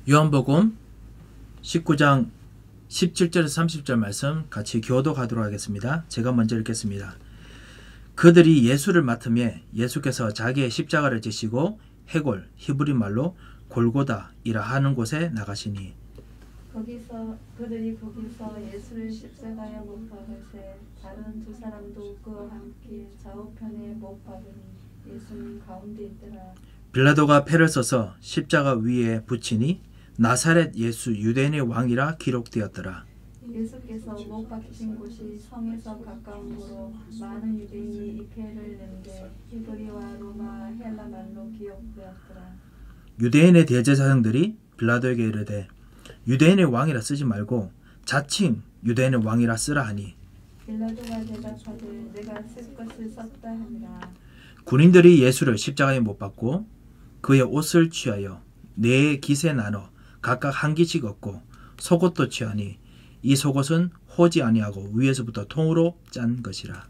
요한복음 19장 17절에서 30절 말씀 같이 교독하도록 하겠습니다. 제가 먼저 읽겠습니다. 그들이 예수를 맡으며 예수께서 자기의 십자가를 지시고 해골, 히브리 말로 골고다이라 하는 곳에 나가시니 그들이 거기서 예수를 십자가에 못 박으세 다른 두 사람도 그와 함께 좌우편에 못 박으니 예수는 가운데 있더라. 빌라도가 패를 써서 십자가 위에 붙이니 나사렛 예수 유대인의 왕이라 기록되었더라. 예수께서 못 박히신 곳이 성에서 가까운 고로 많은 유대인이 이 패를 낸데 히브리와 로마 헬라 말로 기록되었더라. 유대인의 대제사장들이 빌라도에게 이르되 유대인의 왕이라 쓰지 말고 자칭 유대인의 왕이라 쓰라 하니 빌라도가 대답하되 내가 쓸 것을 썼다 하니라. 군인들이 예수를 십자가에 못 박고 그의 옷을 취하여 네 깃에 나눠 각각 한 깃씩 얻고 속옷도 취하니 이 속옷은 호지 아니하고 위에서부터 통으로 짠 것이라.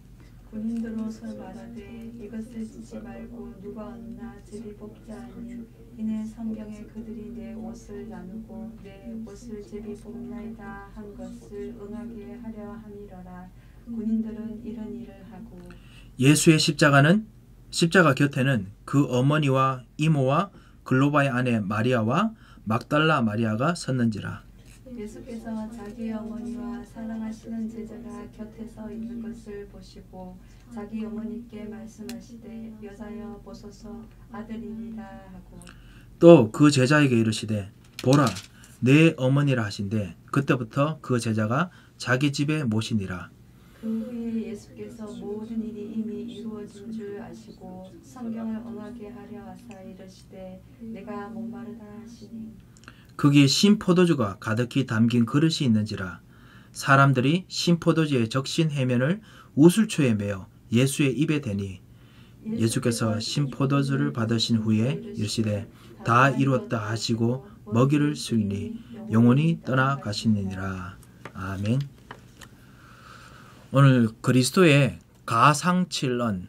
군인들로서 말하되 이것을 찢지 말고 누가 얻나 제비 뽑자 하니 이는 성경에 그들이 내 옷을 나누고 내 옷을 제비 뽑나이다 한 것을 응하게 하려 함이러라. 군인들은 이런 일을 하고 예수의 십자가 곁에는 그 어머니와 이모와 글로바의 아내 마리아와 막달라 마리아가 섰는지라. 예수께서 자기 어머니와 사랑하시는 제자가 곁에 서 있는 것을 보시고 자기 어머니께 말씀하시되 여자여 보소서 아들이니라 하고 또 그 제자에게 이르시되 보라 내 어머니라 하신대 그때부터 그 제자가 자기 집에 모시니라. 그 후에 예수께서 모든 일이 이미 이루어진 줄 아시고 성경을 응하게 하려 하사 이르시되 내가 목마르다 하시니 거기에 신포도주가 가득히 담긴 그릇이 있는지라. 사람들이 신포도주의 적신 해면을 우슬초에 매어 예수의 입에 대니 예수께서 신포도주를 받으신 후에 이르시되 다 이루었다 하시고 먹이를 수이니 영원히 떠나가시니라. 아멘. 오늘 그리스도의 가상칠언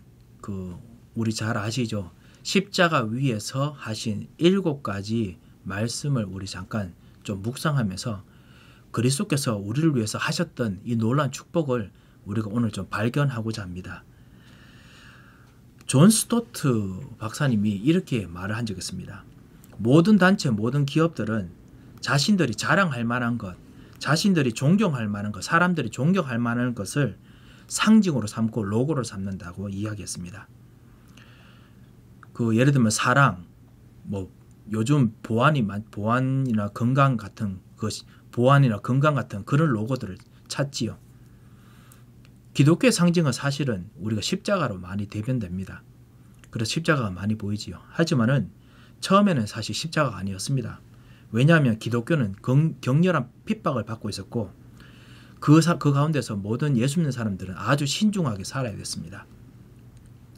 우리 잘 아시죠? 십자가 위에서 하신 7가지 말씀을 우리 잠깐 좀 묵상하면서 그리스도께서 우리를 위해서 하셨던 이 놀라운 축복을 우리가 오늘 좀 발견하고자 합니다. 존 스토트 박사님이 이렇게 말을 한 적이 있습니다. 모든 단체, 모든 기업들은 자신들이 자랑할 만한 것, 자신들이 존경할 만한 것, 사람들이 존경할 만한 것을 상징으로 삼고 로고를 삼는다고 이야기했습니다. 예를 들면 사랑, 요즘 보안이나 건강 같은 그런 로고들을 찾지요. 기독교의 상징은 사실은 우리가 십자가로 많이 대변됩니다. 그래서 십자가가 많이 보이지요. 하지만은 처음에는 사실 십자가가 아니었습니다. 왜냐하면 기독교는 격렬한 핍박을 받고 있었고 그 가운데서 모든 예수 믿는 사람들은 아주 신중하게 살아야 됐습니다.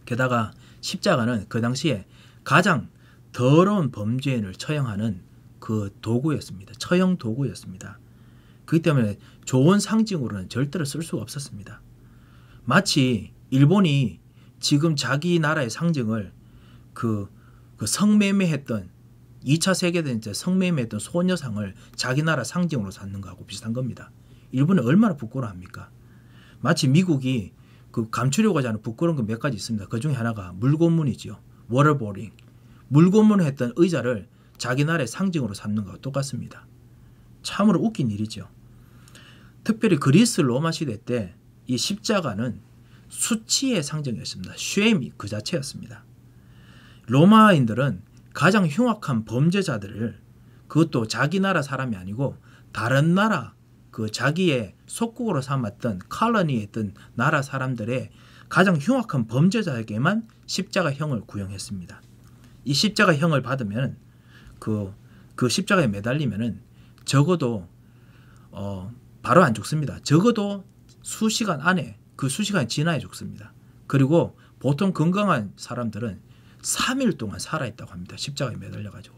게다가 십자가는 그 당시에 가장 더러운 범죄인을 처형하는 그 도구였습니다. 처형 도구였습니다. 그렇기 때문에 좋은 상징으로는 절대로 쓸 수가 없었습니다. 마치 일본이 지금 자기 나라의 상징을 그 성매매했던 2차 세계대전 때 성매매했던 소녀상을 자기 나라 상징으로 삼는 거하고 비슷한 겁니다. 일본이 얼마나 부끄러워합니까? 마치 미국이 감추려고 하지 않은 부끄러운 거 몇 가지 있습니다. 그 중에 하나가 물고문이죠. 워터보링. 물고문을 했던 의자를 자기 나라의 상징으로 삼는 거와 똑같습니다. 참으로 웃긴 일이죠. 특별히 그리스 로마 시대 때 이 십자가는 수치의 상징이었습니다. 쉐임이 그 자체였습니다. 로마인들은 가장 흉악한 범죄자들을 그것도 자기 나라 사람이 아니고 다른 나라 자기의 속국으로 삼았던 칼로니에 있던 나라 사람들의 가장 흉악한 범죄자에게만 십자가형을 구형했습니다. 이 십자가형을 받으면 그 십자가에 매달리면은 적어도 바로 안 죽습니다. 적어도 수시간 안에 수시간이 지나야 죽습니다. 그리고 보통 건강한 사람들은 3일 동안 살아있다고 합니다. 십자가에 매달려가지고.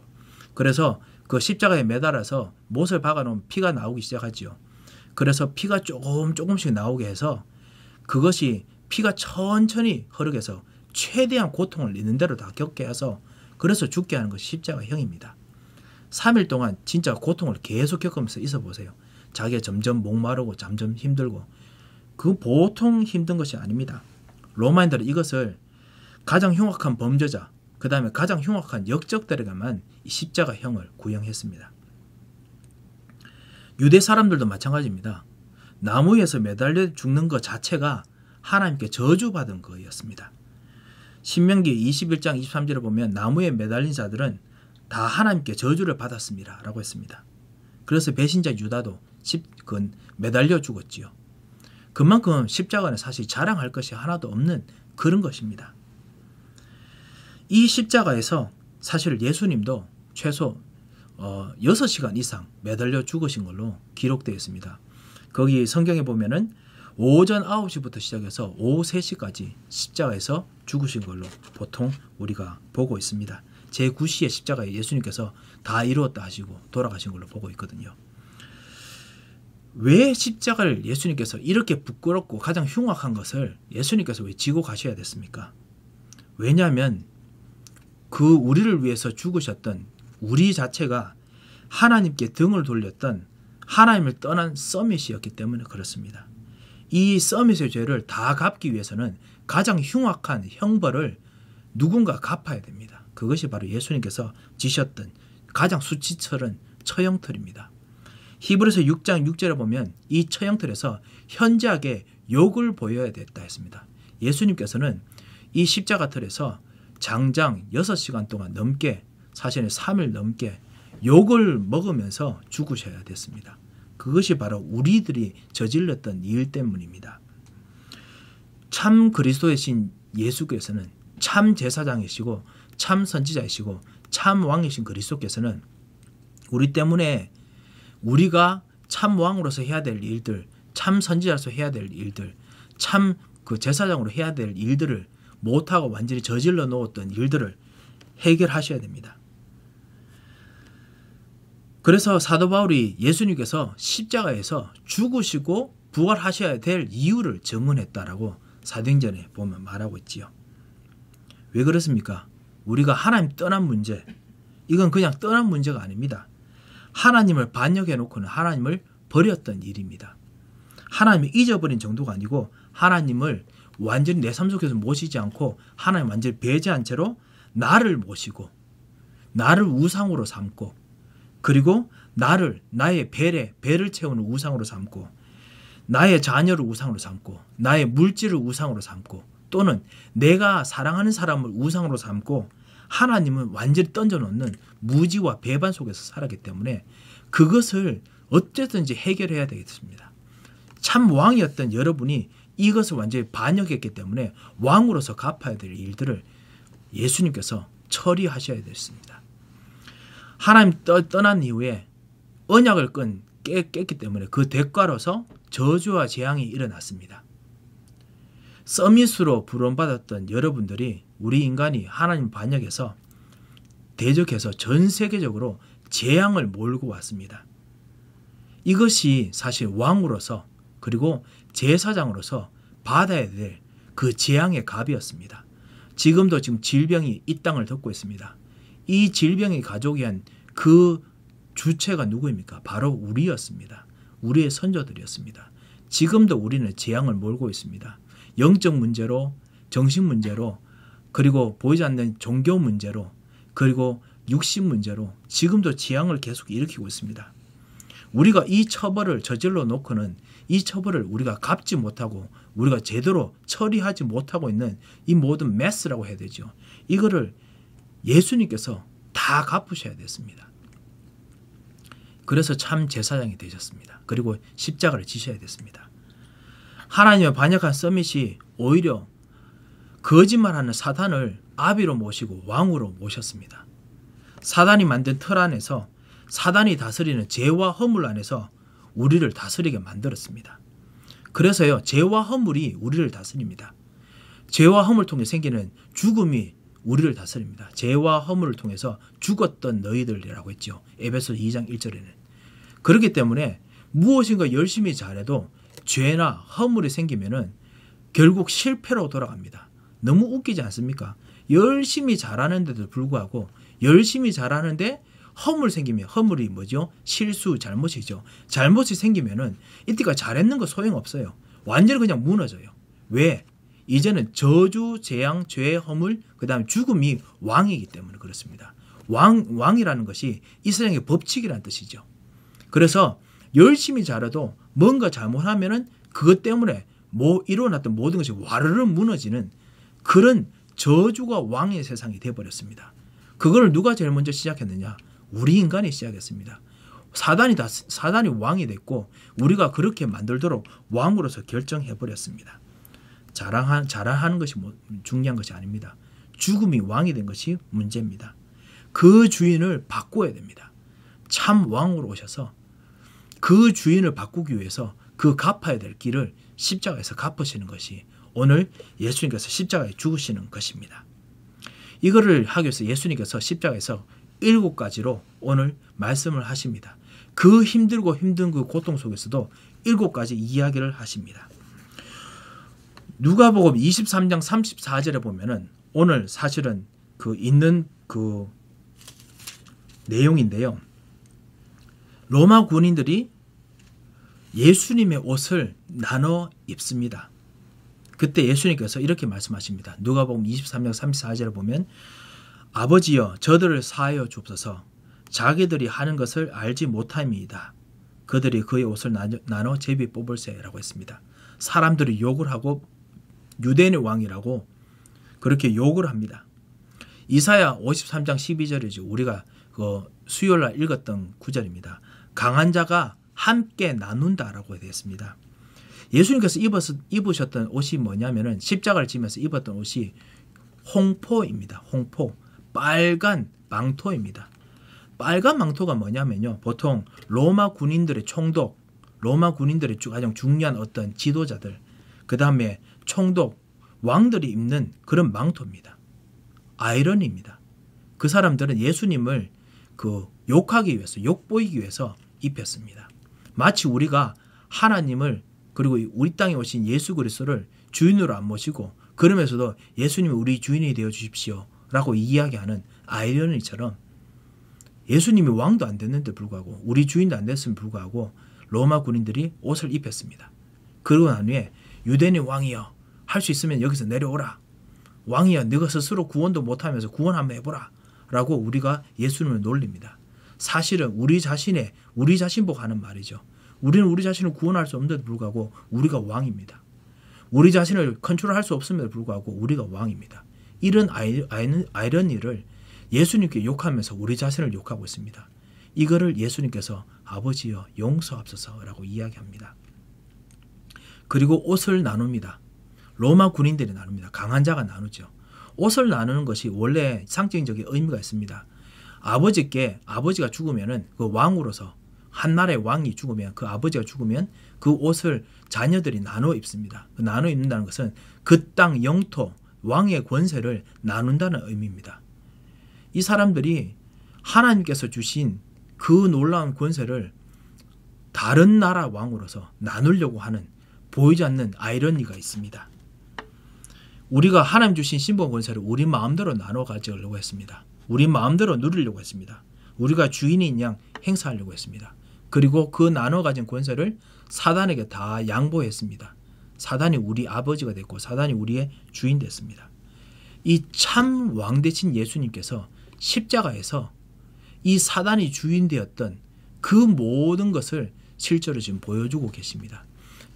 그래서 그 십자가에 매달아서 못을 박아놓으면 피가 나오기 시작하지요. 그래서 피가 조금씩 나오게 해서 그것이 피가 천천히 흐르게 해서 최대한 고통을 있는 대로 다 겪게 해서 그래서 죽게 하는 것이 십자가형입니다. 3일 동안 진짜 고통을 계속 겪으면서 있어 보세요. 자기가 점점 목마르고 점점 힘들고 그 보통 힘든 것이 아닙니다. 로마인들은 이것을 가장 흉악한 범죄자, 그 다음에 가장 흉악한 역적들에게만 이 십자가형을 구형했습니다. 유대 사람들도 마찬가지입니다. 나무에서 매달려 죽는 것 자체가 하나님께 저주받은 거였습니다. 신명기 21장 23절에 보면 나무에 매달린 자들은 다 하나님께 저주를 받았습니다 라고 했습니다. 그래서 배신자 유다도 매달려 죽었지요. 그만큼 십자가는 사실 자랑할 것이 하나도 없는 그런 것입니다. 이 십자가에서 사실 예수님도 최소 6시간 이상 매달려 죽으신 걸로 기록되어 있습니다. 거기 성경에 보면은 오전 9시부터 시작해서 오후 3시까지 십자가에서 죽으신 걸로 보통 우리가 보고 있습니다. 제9시의 십자가에 예수님께서 다 이루었다 하시고 돌아가신 걸로 보고 있거든요. 왜 십자가를 예수님께서 이렇게 부끄럽고 가장 흉악한 것을 예수님께서 왜 지고 가셔야 됐습니까? 왜냐하면 그 우리를 위해서 죽으셨던 우리 자체가 하나님께 등을 돌렸던 하나님을 떠난 서밋이었기 때문에 그렇습니다. 이 서밋의 죄를 다 갚기 위해서는 가장 흉악한 형벌을 누군가 갚아야 됩니다. 그것이 바로 예수님께서 지셨던 가장 수치스러운 처형틀입니다. 히브리서 6장 6절에 보면 이 처형틀에서 현저하게 욕을 보여야 됐다 했습니다. 예수님께서는 이 십자가 틀에서 장장 6시간 동안 넘게, 사실은 3일 넘게 욕을 먹으면서 죽으셔야 됐습니다. 그것이 바로 우리들이 저질렀던 일 때문입니다. 참 그리스도의 신 예수께서는 참 제사장이시고 참 선지자이시고 참 왕이신 그리스도께서는 우리 때문에 우리가 참 왕으로서 해야 될 일들, 참 선지자로서 해야 될 일들, 참 그 제사장으로 해야 될 일들을 못하고 완전히 저질러 놓았던 일들을 해결하셔야 됩니다. 그래서 사도 바울이 예수님께서 십자가에서 죽으시고 부활하셔야 될 이유를 증언했다라고 사도행전에 보면 말하고 있지요. 왜 그렇습니까? 우리가 하나님 떠난 문제, 이건 그냥 떠난 문제가 아닙니다. 하나님을 반역해 놓고는 하나님을 버렸던 일입니다. 하나님을 잊어버린 정도가 아니고 하나님을 완전히 내 삶 속에서 모시지 않고 하나님 완전히 배제한 채로 나를 모시고 나를 우상으로 삼고 그리고 나의 배를 채우는 우상으로 삼고 나의 자녀를 우상으로 삼고 나의 물질을 우상으로 삼고 또는 내가 사랑하는 사람을 우상으로 삼고 하나님은 완전히 던져놓는 무지와 배반 속에서 살았기 때문에 그것을 어쨌든지 해결해야 되겠습니다. 참 왕이었던 여러분이 이것을 완전히 반역했기 때문에 왕으로서 갚아야 될 일들을 예수님께서 처리하셔야 됐습니다. 하나님 떠난 이후에 언약을 깼기 때문에 그 대가로서 저주와 재앙이 일어났습니다. 서밋으로 부름받았던 여러분들이 우리 인간이 하나님 반역해서 대적해서 전 세계적으로 재앙을 몰고 왔습니다. 이것이 사실 왕으로서 그리고 제사장으로서 받아야 될 그 재앙의 값이었습니다. 지금 질병이 이 땅을 덮고 있습니다. 이 질병이 가져오게 한 그 주체가 누구입니까? 바로 우리였습니다. 우리의 선조들이었습니다. 지금도 우리는 재앙을 몰고 있습니다. 영적 문제로, 정신 문제로, 그리고 보이지 않는 종교 문제로, 그리고 육신 문제로 지금도 재앙을 계속 일으키고 있습니다. 우리가 이 처벌을 저질러 놓고는 이 처벌을 우리가 갚지 못하고 우리가 제대로 처리하지 못하고 있는 이 모든 메스라고 해야 되죠. 이거를 예수님께서 다 갚으셔야 됐습니다. 그래서 참 제사장이 되셨습니다. 그리고 십자가를 지셔야 됐습니다. 하나님의 반역한 서밋이 오히려 거짓말하는 사단을 아비로 모시고 왕으로 모셨습니다. 사단이 만든 틀 안에서 사단이 다스리는 죄와 허물 안에서 우리를 다스리게 만들었습니다. 그래서요, 죄와 허물이 우리를 다스립니다. 죄와 허물을 통해 생기는 죽음이 우리를 다스립니다. 죄와 허물을 통해서 죽었던 너희들이라고 했죠. 에베소 2장 1절에는. 그렇기 때문에 무엇인가 열심히 잘해도 죄나 허물이 생기면은 결국 실패로 돌아갑니다. 너무 웃기지 않습니까? 열심히 잘하는데도 불구하고 열심히 잘하는데 허물 생기면 허물이 뭐죠? 실수, 잘못이죠. 잘못이 생기면은 이때까지 잘했는 거 소용없어요. 완전히 그냥 무너져요. 왜? 이제는 저주, 재앙, 죄, 허물, 그 다음에 죽음이 왕이기 때문에 그렇습니다. 왕이라는 것이 이 세상의 법칙이라는 뜻이죠. 그래서 열심히 잘해도 뭔가 잘못하면은 그것 때문에 일어났던 모든 것이 와르르 무너지는 그런 저주가 왕의 세상이 되어버렸습니다. 그걸 누가 제일 먼저 시작했느냐? 우리 인간이 시작했습니다. 사단이 왕이 됐고 우리가 그렇게 만들도록 왕으로서 결정해버렸습니다. 자랑하는 것이 중요한 것이 아닙니다. 죽음이 왕이 된 것이 문제입니다. 그 주인을 바꿔야 됩니다. 참 왕으로 오셔서 그 주인을 바꾸기 위해서 그 갚아야 될 길을 십자가에서 갚으시는 것이 오늘 예수님께서 십자가에 죽으시는 것입니다. 이거를 하기 위해서 예수님께서 십자가에서 7가지로 오늘 말씀을 하십니다. 그 힘들고 힘든 그 고통 속에서도 7가지 이야기를 하십니다. 누가복음 23장 34절에 보면은 오늘 사실은 있는 내용인데요. 로마 군인들이 예수님의 옷을 나눠 입습니다. 그때 예수님께서 이렇게 말씀하십니다. 누가복음 23장 34절에 보면 아버지여 저들을 사하여 주옵소서 자기들이 하는 것을 알지 못함이이다. 그들이 그의 옷을 나눠 제비 뽑을세라고 했습니다. 사람들이 욕을 하고 유대인의 왕이라고 그렇게 욕을 합니다. 이사야 53장 12절이죠. 우리가 수요일날 읽었던 구절입니다. 강한 자가 함께 나눈다라고 되어 있습니다. 예수님께서 입으셨던 옷이 뭐냐면은 십자가를 지면서 입었던 옷이 홍포입니다. 홍포. 빨간 망토입니다. 빨간 망토가 뭐냐면요. 보통 로마 군인들의 총독, 로마 군인들의 가장 중요한 어떤 지도자들, 그 다음에 총독, 왕들이 입는 그런 망토입니다. 아이러니입니다. 그 사람들은 예수님을 욕하기 위해서, 욕보이기 위해서 입혔습니다. 마치 우리가 하나님을 그리고 우리 땅에 오신 예수 그리스도를 주인으로 안 모시고 그러면서도 예수님이 우리 주인이 되어 주십시오 라고 이야기하는 아이러니처럼 예수님이 왕도 안 됐는데 불구하고 우리 주인도 안 됐음에 불구하고 로마 군인들이 옷을 입혔습니다. 그러고 난 후에 유대인의 왕이여 할 수 있으면 여기서 내려오라. 왕이여 너가 스스로 구원도 못하면서 구원 한번 해보라 라고 우리가 예수님을 놀립니다. 사실은 우리 자신 보고 하는 말이죠. 우리는 우리 자신을 구원할 수 없는데도 불구하고 우리가 왕입니다. 우리 자신을 컨트롤할 수 없음에도 불구하고 우리가 왕입니다. 이런 아이러니를 예수님께 욕하면서 우리 자신을 욕하고 있습니다. 이거를 예수님께서 아버지여 용서하옵소서라고 이야기합니다. 그리고 옷을 나눕니다. 로마 군인들이 나눕니다. 강한 자가 나누죠. 옷을 나누는 것이 원래 상징적인 의미가 있습니다. 아버지가 죽으면은 그 왕으로서 한 나라의 왕이 죽으면 그 아버지가 죽으면 그 옷을 자녀들이 나눠 입습니다. 나눠 입는다는 것은 그 땅 영토 왕의 권세를 나눈다는 의미입니다. 이 사람들이 하나님께서 주신 그 놀라운 권세를 다른 나라 왕으로서 나누려고 하는 보이지 않는 아이러니가 있습니다. 우리가 하나님 주신 신분 권세를 우리 마음대로 나눠 가지려고 했습니다. 우리 마음대로 누리려고 했습니다. 우리가 주인인 양 행사하려고 했습니다. 그리고 그 나눠 가진 권세를 사단에게 다 양보했습니다. 사단이 우리 아버지가 됐고 사단이 우리의 주인 됐습니다. 이 참 왕 되신 예수님께서 십자가에서 이 사단이 주인 되었던 그 모든 것을 실제로 지금 보여주고 계십니다.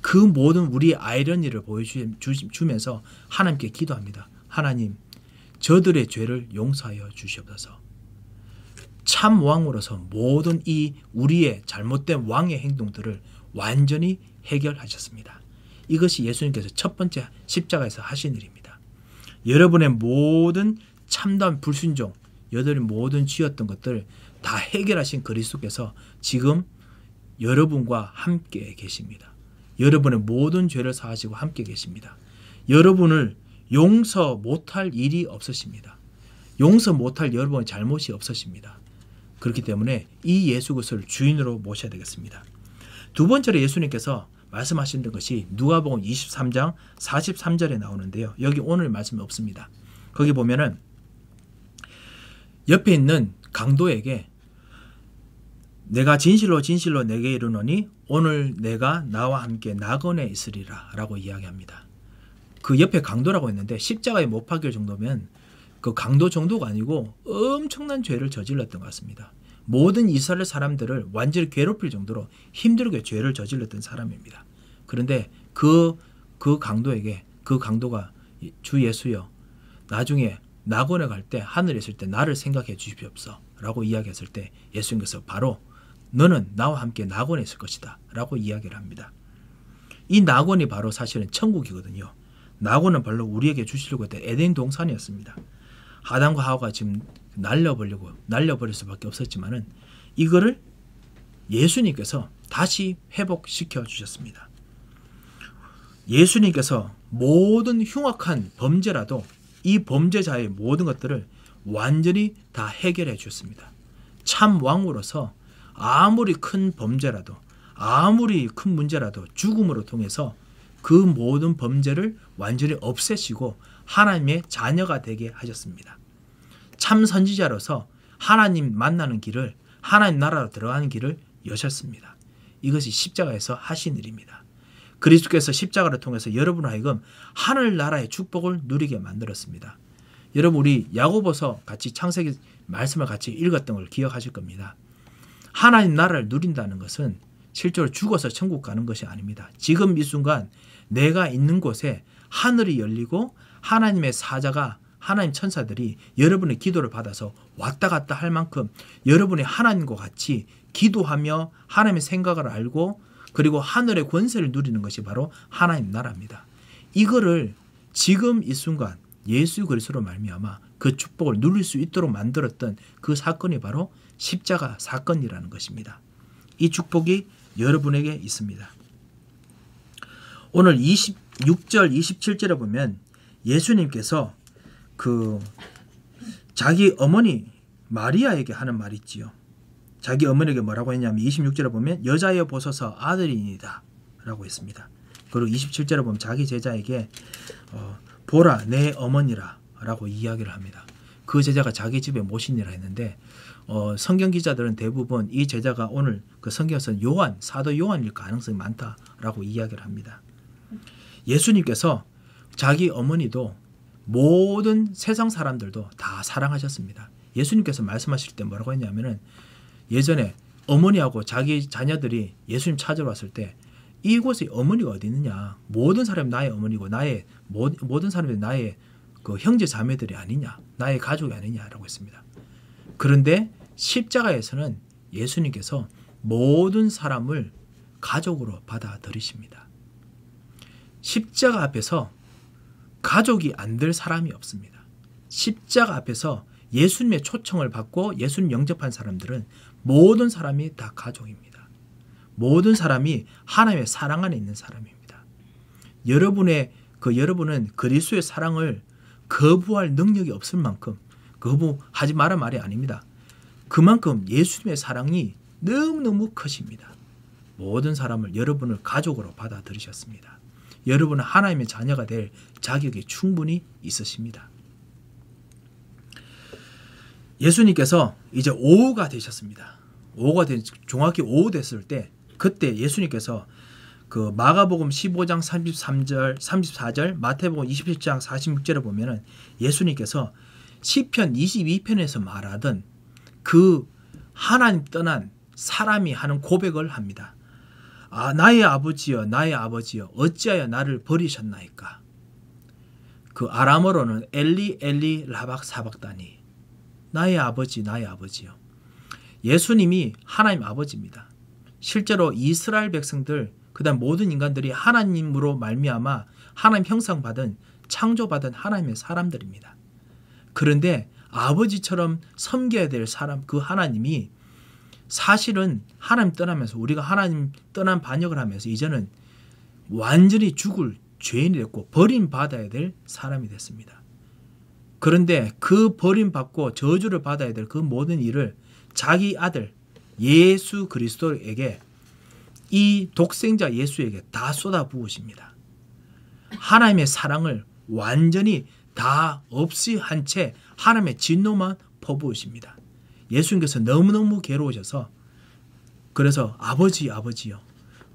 그 모든 우리의 아이러니를 보여주면서 하나님께 기도합니다. 하나님, 저들의 죄를 용서하여 주시옵소서. 참 왕으로서 모든 이 우리의 잘못된 왕의 행동들을 완전히 해결하셨습니다. 이것이 예수님께서 첫 번째 십자가에서 하신 일입니다. 여러분의 모든 참담 불순종, 여러분의 모든 죄였던 것들 다 해결하신 그리스도께서 지금 여러분과 함께 계십니다. 여러분의 모든 죄를 사하시고 함께 계십니다. 여러분을 용서 못할 일이 없으십니다. 용서 못할 여러분의 잘못이 없으십니다. 그렇기 때문에 이 예수 그리스도를 주인으로 모셔야 되겠습니다. 두 번째로 예수님께서 말씀하신 것이 누가복음 23장 43절에 나오는데요. 여기 오늘 말씀이 없습니다. 거기 보면은 옆에 있는 강도에게 내가 진실로 진실로 내게 이르노니 오늘 내가 나와 함께 낙원에 있으리라 라고 이야기합니다. 그 옆에 강도라고 했는데 십자가에 못 박힐 정도면 그 강도 정도가 아니고 엄청난 죄를 저질렀던 것 같습니다. 모든 이스라엘 사람들을 완전히 괴롭힐 정도로 힘들게 죄를 저질렀던 사람입니다. 그런데 그 강도가 주 예수여, 나중에 낙원에 갈 때 하늘에 있을 때 나를 생각해 주십시옵소서 라고 이야기했을 때 예수님께서 바로 너는 나와 함께 낙원에 있을 것이다 라고 이야기를 합니다. 이 낙원이 바로 사실은 천국이거든요. 낙원은 바로 우리에게 주시려고 했던 에덴 동산이었습니다. 아담과 하와가 지금 날려버릴 수밖에 없었지만은 이거를 예수님께서 다시 회복시켜 주셨습니다. 예수님께서 모든 흉악한 범죄라도 이 범죄자의 모든 것들을 완전히 다 해결해 주셨습니다. 참 왕으로서 아무리 큰 범죄라도 아무리 큰 문제라도 죽음으로 통해서 그 모든 범죄를 완전히 없애시고 하나님의 자녀가 되게 하셨습니다. 참 선지자로서 하나님 만나는 길을, 하나님 나라로 들어가는 길을 여셨습니다. 이것이 십자가에서 하신 일입니다. 그리스도께서 십자가를 통해서 여러분 하여금 하늘나라의 축복을 누리게 만들었습니다. 여러분 우리 야고보서 같이 창세기 말씀을 같이 읽었던 걸 기억하실 겁니다. 하나님 나라를 누린다는 것은 실제로 죽어서 천국 가는 것이 아닙니다. 지금 이 순간 내가 있는 곳에 하늘이 열리고 하나님의 사자가, 하나님 천사들이 여러분의 기도를 받아서 왔다 갔다 할 만큼 여러분이 하나님과 같이 기도하며 하나님의 생각을 알고 그리고 하늘의 권세를 누리는 것이 바로 하나님 나라입니다. 이거를 지금 이 순간 예수 그리스도로 말미암아 그 축복을 누릴 수 있도록 만들었던 그 사건이 바로 십자가 사건이라는 것입니다. 이 축복이 여러분에게 있습니다. 오늘 26절 27절에 보면 예수님께서 자기 어머니 마리아에게 하는 말이 있지요. 자기 어머니에게 뭐라고 했냐면 26절에 보면 여자여 보소서 아들이니이다 라고 했습니다. 그리고 27절에 보면 자기 제자에게 보라 내 어머니라 라고 이야기를 합니다. 그 제자가 자기 집에 모시니라 했는데 성경 기자들은 대부분 이 제자가 오늘 그 성경에서 사도 요한일 가능성이 많다라고 이야기를 합니다. 예수님께서 자기 어머니도 모든 세상 사람들도 다 사랑하셨습니다. 예수님께서 말씀하실 때 뭐라고 했냐면은 예전에 어머니하고 자기 자녀들이 예수님 찾으러 왔을 때 이곳에 어머니가 어디 있느냐, 모든 사람이 나의 어머니고 나의 모든 사람들이 나의 그 형제 자매들이 아니냐, 나의 가족이 아니냐라고 했습니다. 그런데 십자가에서는 예수님께서 모든 사람을 가족으로 받아들이십니다. 십자가 앞에서 가족이 안 될 사람이 없습니다. 십자가 앞에서 예수님의 초청을 받고 예수님 영접한 사람들은 모든 사람이 다 가족입니다. 모든 사람이 하나님의 사랑 안에 있는 사람입니다. 여러분은 그리스도의 사랑을 거부할 능력이 없을 만큼 거부하지 마라 말이 아닙니다. 그만큼 예수님의 사랑이 너무너무 크십니다. 모든 사람을 여러분을 가족으로 받아들이셨습니다. 여러분은 하나님의 자녀가 될 자격이 충분히 있으십니다. 예수님께서 이제 오후가 되셨습니다. 정확히 오후 됐을 때 그때 예수님께서 그 마가복음 15장 34절, 마태복음 27장 46절에 보면은 예수님께서 시편 22편에서 말하던 그 하나님 떠난 사람이 하는 고백을 합니다. 나의 아버지여, 나의 아버지여, 어찌하여 나를 버리셨나이까? 그 아람어로는 엘리 엘리 라박 사박다니, 나의 아버지, 나의 아버지여. 예수님이 하나님 아버지입니다. 실제로 이스라엘 백성들, 그다음 모든 인간들이 하나님으로 말미암아 하나님 형상받은, 창조받은 하나님의 사람들입니다. 그런데 아버지처럼 섬겨야 될 사람, 그 하나님이 사실은 하나님 떠나면서, 우리가 하나님 떠난 반역을 하면서 이제는 완전히 죽을 죄인이 됐고 버림받아야 될 사람이 됐습니다. 그런데 그 버림받고 저주를 받아야 될 그 모든 일을 자기 아들 예수 그리스도에게, 이 독생자 예수에게 다 쏟아부으십니다. 하나님의 사랑을 완전히 다 없이 한 채 하나님의 진노만 퍼부으십니다. 예수님께서 너무너무 괴로우셔서 그래서 아버지요.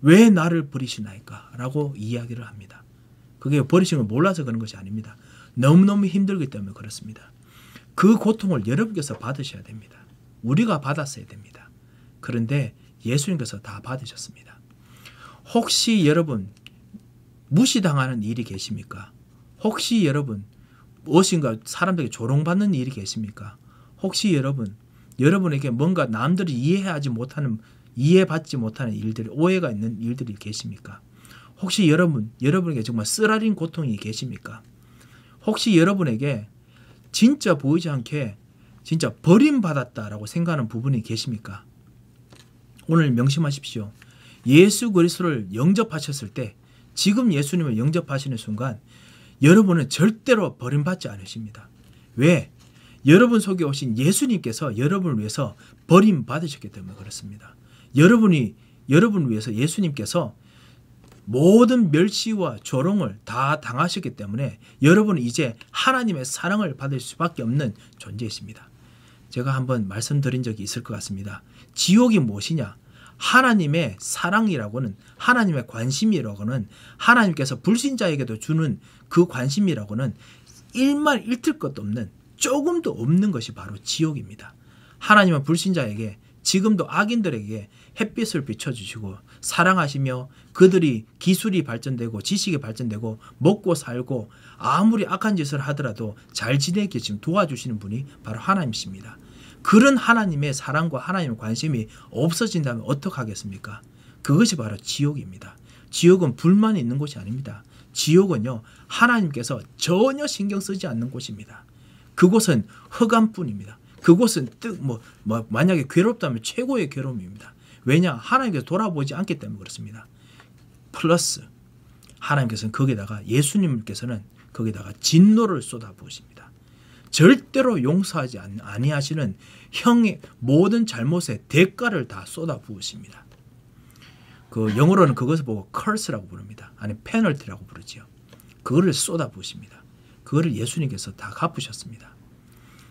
왜 나를 버리시나이까? 라고 이야기를 합니다. 그게 버리신 걸 몰라서 그런 것이 아닙니다. 너무너무 힘들기 때문에 그렇습니다. 그 고통을 여러분께서 받으셔야 됩니다. 우리가 받았어야 됩니다. 그런데 예수님께서 다 받으셨습니다. 혹시 여러분 무시당하는 일이 계십니까? 혹시 여러분 무엇인가 사람들에게 조롱받는 일이 계십니까? 혹시 여러분에게 뭔가 남들이 이해받지 못하는 일들이, 오해가 있는 일들이 계십니까? 혹시 여러분에게 정말 쓰라린 고통이 계십니까? 혹시 여러분에게 진짜 보이지 않게 진짜 버림받았다라고 생각하는 부분이 계십니까? 오늘 명심하십시오. 예수 그리스도를 영접하셨을 때, 지금 예수님을 영접하시는 순간 여러분은 절대로 버림받지 않으십니다. 왜? 여러분 속에 오신 예수님께서 여러분을 위해서 버림받으셨기 때문에 그렇습니다. 여러분을 위해서 예수님께서 모든 멸시와 조롱을 다 당하셨기 때문에 여러분은 이제 하나님의 사랑을 받을 수밖에 없는 존재이십니다. 제가 한번 말씀드린 적이 있을 것 같습니다. 지옥이 무엇이냐? 하나님의 사랑이라고는, 하나님의 관심이라고는, 하나님께서 불신자에게도 주는 그 관심이라고는 일말1틀 것도 없는, 조금도 없는 것이 바로 지옥입니다. 하나님은 불신자에게, 지금도 악인들에게 햇빛을 비춰주시고 사랑하시며 그들이 기술이 발전되고 지식이 발전되고 먹고 살고 아무리 악한 짓을 하더라도 잘 지내게 지금 도와주시는 분이 바로 하나님이십니다. 그런 하나님의 사랑과 하나님의 관심이 없어진다면 어떡하겠습니까? 그것이 바로 지옥입니다. 지옥은 불만이 있는 곳이 아닙니다. 지옥은요, 하나님께서 전혀 신경 쓰지 않는 곳입니다. 그곳은 흑암뿐입니다. 그곳은 만약에 괴롭다면 최고의 괴로움입니다. 왜냐? 하나님께서 돌아보지 않기 때문에 그렇습니다. 플러스 하나님께서는 거기다가, 예수님께서는 거기다가 진노를 쏟아부으십니다. 절대로 용서하지 아니하시는 형의 모든 잘못의 대가를 다 쏟아부으십니다. 영어로는 그것을 보고 curse라고 부릅니다. 아니 페널티라고 부르지요. 그거를 쏟아부으십니다. 그거를 예수님께서 다 갚으셨습니다.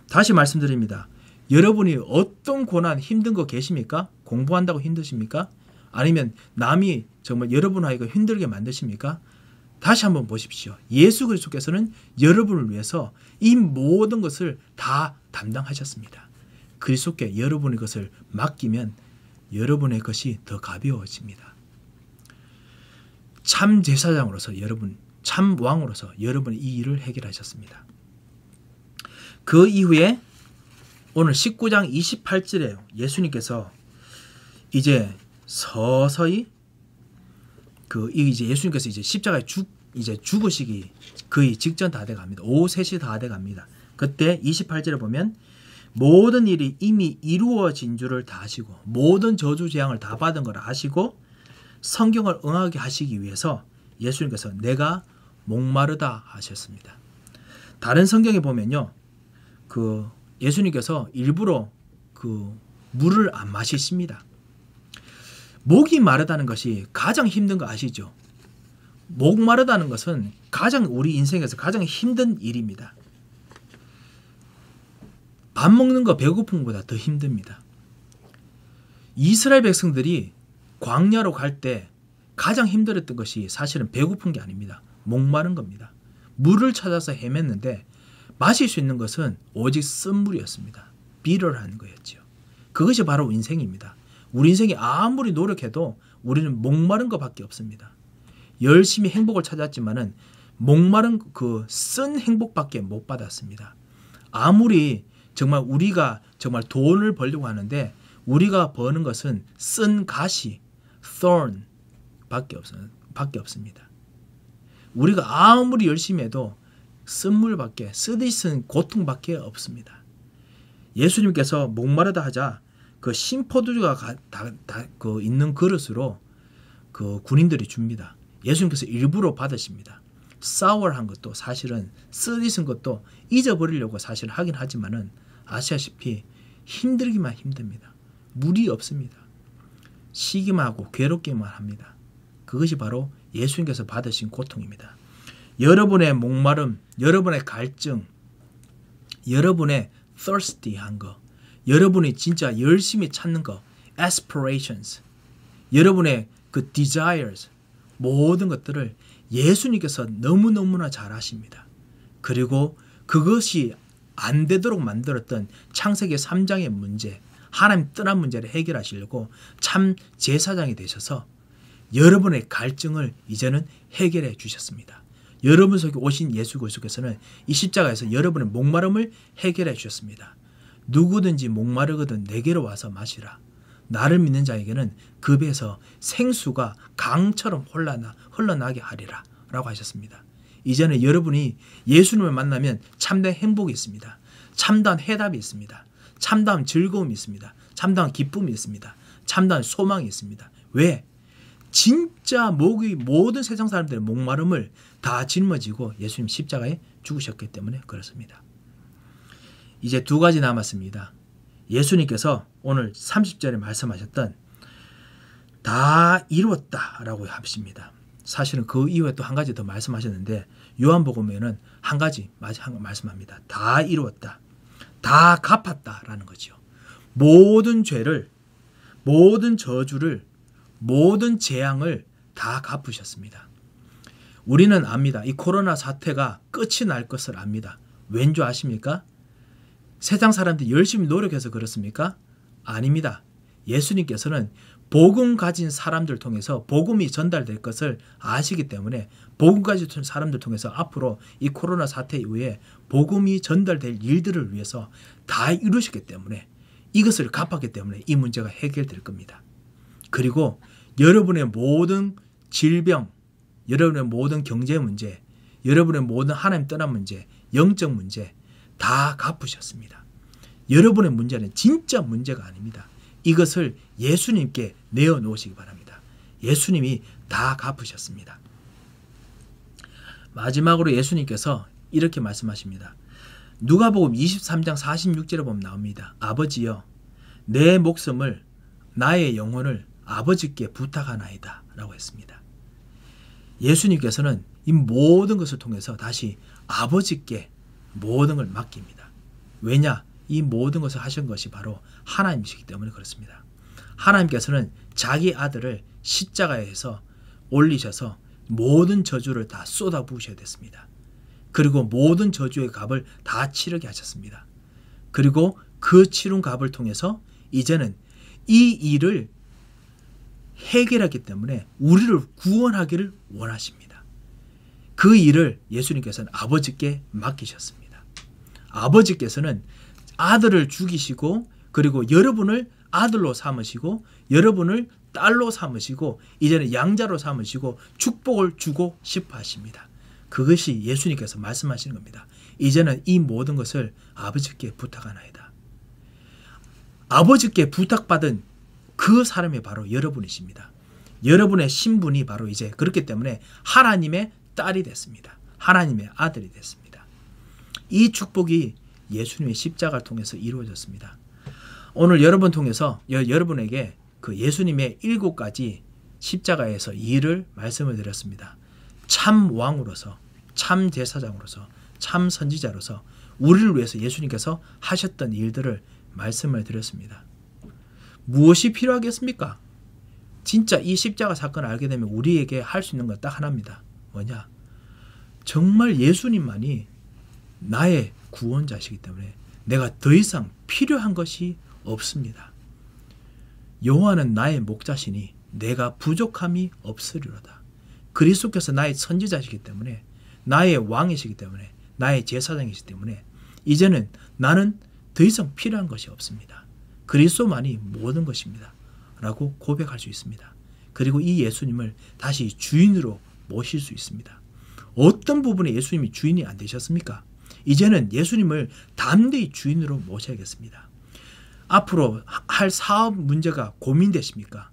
다시 말씀드립니다. 여러분이 어떤 고난, 힘든 거 계십니까? 공부한다고 힘드십니까? 아니면 남이 정말 여러분하고 힘들게 만드십니까? 다시 한번 보십시오. 예수 그리스도께서는 여러분을 위해서 이 모든 것을 다 담당하셨습니다. 그리스도께 여러분의 것을 맡기면 여러분의 것이 더 가벼워집니다. 참 제사장으로서 참 왕으로서 여러분이 이 일을 해결하셨습니다. 그 이후에 오늘 19장 28절에 예수님께서 이제 서서히 이제 예수님께서 이제 십자가에 죽으시기 거의 직전 다 돼갑니다. 오후 3시 다 돼갑니다. 그때 28절에 보면 모든 일이 이미 이루어진 줄을 다 아시고 모든 저주 재앙을 다 받은 걸 아시고 성경을 응하게 하시기 위해서 예수님께서 내가 목마르다 하셨습니다. 다른 성경에 보면요, 예수님께서 일부러 물을 안 마시십니다. 목이 마르다는 것이 가장 힘든 거 아시죠? 목 마르다는 것은 우리 인생에서 가장 힘든 일입니다. 밥 먹는 거 배고픈 것보다 더 힘듭니다. 이스라엘 백성들이 광야로 갈 때 가장 힘들었던 것이 사실은 배고픈 게 아닙니다. 목마른 겁니다. 물을 찾아서 헤맸는데 마실 수 있는 것은 오직 쓴물이었습니다. 비럴한 거였죠. 그것이 바로 인생입니다. 우리 인생이 아무리 노력해도 우리는 목마른 것밖에 없습니다. 열심히 행복을 찾았지만은 목마른 쓴 행복밖에 못 받았습니다. 아무리 정말 우리가 정말 돈을 벌려고 하는데 우리가 버는 것은 쓴 가시, thorn 밖에 없습니다. 우리가 아무리 열심히 해도 쓴물밖에, 쓰디쓴 고통밖에 없습니다. 예수님께서 목마르다 하자 신포도주가 있는 그릇으로 군인들이 줍니다. 예수님께서 일부러 받으십니다. 사워한 것도 사실은 쓰디쓴 것도 잊어버리려고 사실 하긴 하지만은 아시다시피 힘들기만 힘듭니다. 물이 없습니다. 쉬기만 하고 괴롭기만 합니다. 그것이 바로 예수님께서 받으신 고통입니다. 여러분의 목마름, 여러분의 갈증, 여러분의 thirsty한 거, 여러분이 진짜 열심히 찾는 거, aspirations, 여러분의 그 desires, 모든 것들을 예수님께서 너무너무나 잘 아십니다. 그리고 그것이 안 되도록 만들었던 창세기 3장의 문제, 하나님 떠난 문제를 해결하시려고 참 제사장이 되셔서 여러분의 갈증을 이제는 해결해 주셨습니다. 여러분 속에 오신 예수 그리스도께서는 이 십자가에서 여러분의 목마름을 해결해 주셨습니다. 누구든지 목마르거든 내게로 와서 마시라. 나를 믿는 자에게는 그 배에서 생수가 강처럼 흘러나게 하리라 라고 하셨습니다. 이제는 여러분이 예수님을 만나면 참된 행복이 있습니다. 참다운 해답이 있습니다. 참다운 즐거움이 있습니다. 참다운 기쁨이 있습니다. 참다운 소망이 있습니다. 왜? 진짜 모든 세상 사람들의 목마름을 다 짊어지고 예수님 십자가에 죽으셨기 때문에 그렇습니다. 이제 두 가지 남았습니다. 예수님께서 오늘 30절에 말씀하셨던 다 이루었다 라고 하십니다. 사실은 그 이후에 또 한 가지 더 말씀하셨는데 요한복음에는 한 가지 말씀합니다. 다 이루었다. 다 갚았다 라는 거죠. 모든 죄를, 모든 저주를, 모든 재앙을 다 갚으셨습니다. 우리는 압니다. 이 코로나 사태가 끝이 날 것을 압니다. 왠 줄 아십니까? 세상 사람들이 열심히 노력해서 그렇습니까? 아닙니다. 예수님께서는 복음 가진 사람들 통해서 복음이 전달될 것을 아시기 때문에 복음 가진 사람들 통해서 앞으로 이 코로나 사태 이후에 복음이 전달될 일들을 위해서 다 이루셨기 때문에 이것을 갚았기 때문에 이 문제가 해결될 겁니다. 그리고 여러분의 모든 질병, 여러분의 모든 경제 문제, 여러분의 모든 하나님 떠난 문제, 영적 문제 다 갚으셨습니다. 여러분의 문제는 진짜 문제가 아닙니다. 이것을 예수님께 내어놓으시기 바랍니다. 예수님이 다 갚으셨습니다. 마지막으로 예수님께서 이렇게 말씀하십니다. 누가복음 23장 46절에 보면 나옵니다. 아버지여 내 목숨을 나의 영혼을 아버지께 부탁하나이다 라고 했습니다. 예수님께서는 이 모든 것을 통해서 다시 아버지께 모든 걸 맡깁니다. 왜냐? 이 모든 것을 하신 것이 바로 하나님이시기 때문에 그렇습니다. 하나님께서는 자기 아들을 십자가에서 올리셔서 모든 저주를 다 쏟아부으셔야 됐습니다. 그리고 모든 저주의 값을 다 치르게 하셨습니다. 그리고 그 치른 값을 통해서 이제는 이 일을 해결하기 때문에 우리를 구원하기를 원하십니다. 그 일을 예수님께서는 아버지께 맡기셨습니다. 아버지께서는 아들을 죽이시고 그리고 여러분을 아들로 삼으시고 여러분을 딸로 삼으시고 이제는 양자로 삼으시고 축복을 주고 싶어 하십니다. 그것이 예수님께서 말씀하시는 겁니다. 이제는 이 모든 것을 아버지께 부탁하나이다. 아버지께 부탁받은 그 사람이 바로 여러분이십니다. 여러분의 신분이 바로 이제 그렇기 때문에 하나님의 딸이 됐습니다. 하나님의 아들이 됐습니다. 이 축복이 예수님의 십자가를 통해서 이루어졌습니다. 오늘 여러분 통해서 여러분에게 그 예수님의 7가지 십자가에서 일을 말씀을 드렸습니다. 참 왕으로서, 참 제사장으로서, 참 선지자로서 우리를 위해서 예수님께서 하셨던 일들을 말씀을 드렸습니다. 무엇이 필요하겠습니까? 진짜 이 십자가 사건을 알게 되면 우리에게 할 수 있는 건 딱 하나입니다. 뭐냐? 정말 예수님만이 나의 구원자시기 때문에 내가 더 이상 필요한 것이 없습니다. 여호와는 나의 목자시니 내가 부족함이 없으리로다. 그리스도께서 나의 선지자시기 때문에 나의 왕이시기 때문에 나의 제사장이시기 때문에 이제는 나는 더 이상 필요한 것이 없습니다. 그리스도만이 모든 것입니다. 라고 고백할 수 있습니다. 그리고 이 예수님을 다시 주인으로 모실 수 있습니다. 어떤 부분에 예수님이 주인이 안 되셨습니까? 이제는 예수님을 담대히 주인으로 모셔야겠습니다. 앞으로 할 사업 문제가 고민되십니까?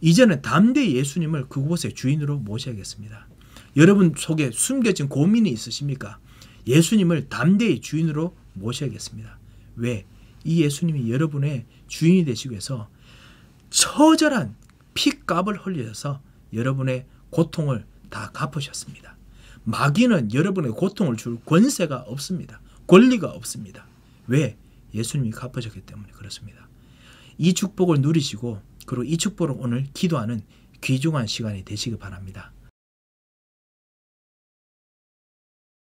이제는 담대히 예수님을 그곳에 주인으로 모셔야겠습니다. 여러분 속에 숨겨진 고민이 있으십니까? 예수님을 담대히 주인으로 모셔야겠습니다. 왜? 이 예수님이 여러분의 주인이 되시기 위해서 처절한 피값을 흘리셔서 여러분의 고통을 다 갚으셨습니다. 마귀는 여러분의 고통을 줄 권세가 없습니다. 권리가 없습니다. 왜? 예수님이 갚으셨기 때문에 그렇습니다. 이 축복을 누리시고 그리고 이 축복을 오늘 기도하는 귀중한 시간이 되시기 바랍니다.